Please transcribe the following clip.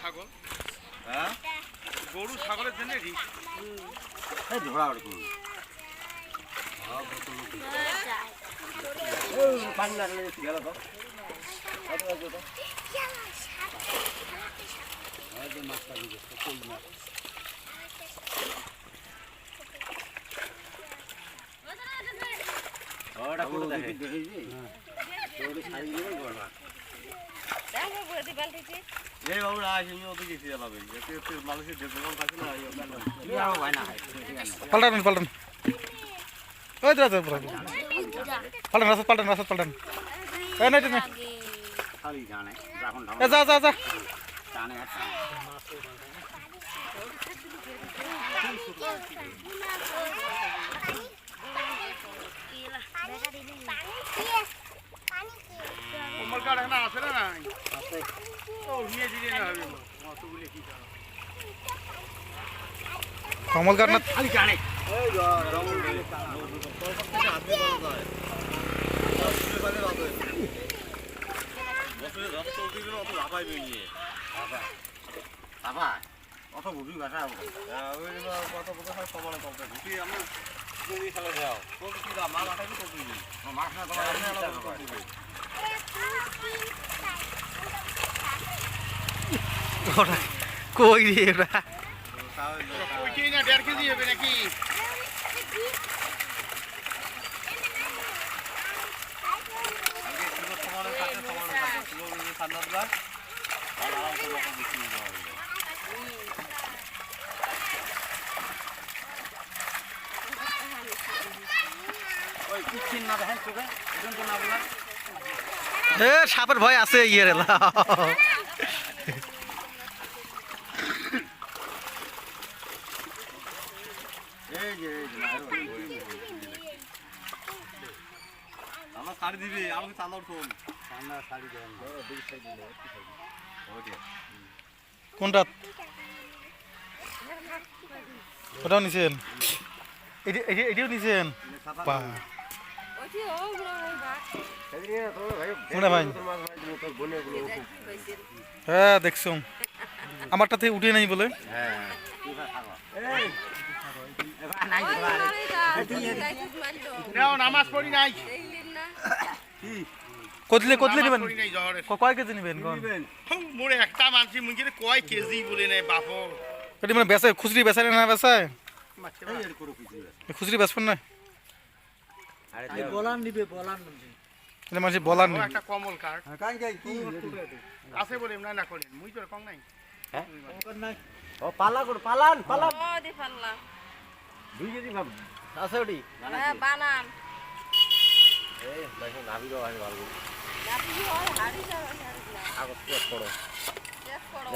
ছাগল হ্যাঁ গরু ছাগলের জন্য রিস্ক এই ধরা আর কি পানি লাগলে গেল তো মাছটা দিবে কই মাছ ওটা করে দেখি দেখি তোর সাইজ নিয়ে গড় না দেখো বড়দি বালতিতে এই বাবু আজ আমি ওদিকে গেছি যাবে এতে মানুষের যে দোকান থাকে না এই ওটা হয় না পাল্টান ওই দাদা পাল্টান রাস্তা এই নাই তুমি খালি জানে যখন যা জানে আর কোমল কাঠ এখানে আছে না নাই আছে ও নিয়ে দিলে না হবে অতগুলো কি কাঠ কমল কাঠ না খালি জানে এই রমন বাবা অত বুঝি ভাষা কত কথা সবার কথা বুঝি আমি যদি খেলে যাও তোর কি মা মাথা কি করবি মাছ না তোমার কই রে ওরা কইতেই না 1.5 কেজি হবে নাকি আগে ছিল সমানের সাথে ছিল সান্নাদরা আর আর কোনো রকম বিক্রি না হলো ওই কিচ্ছিন না দেখেন তোকে এখন তো না বলা সাপের ভয় আছে ইয়ে রে এই যে আমার শাড়ি দিবি আমাকে চাঁদার ফোন চাঁদা শাড়ি দেন দুই সাইড দিলে ওকে কোনটা ওটাও নিছেন এটিও নিছেন পা হ্যাঁ দেখছো আমারটা থেকে উঠে নাই বলে নামাজ পড়ি নাই কতলে নেবেন পড়ি নাই জহরে কয় কেজি নেবেন মোরে একটা মানছি মুঞ্জিরে কয় কেজি বলে নাই বাপো এটি মানে বেচে খুচরি বেচায় না বেচায় খুচরি বেচবেন না বলান নিবে বলান এটা মানে বলার নেই একটা কমল কাঠ কাই কাই কি আছে বলে না করেন মুই তো কম নাই হ্যাঁ নাই ও পালা কর পালান ও দি পাল্লা 2 কেজি ভাব আছে ওটি হ্যাঁ বানান এই ভাই নাবি দাও আমি ভালো নাপি হয় হাড়ি যাবে আগত চেক করো চেক করো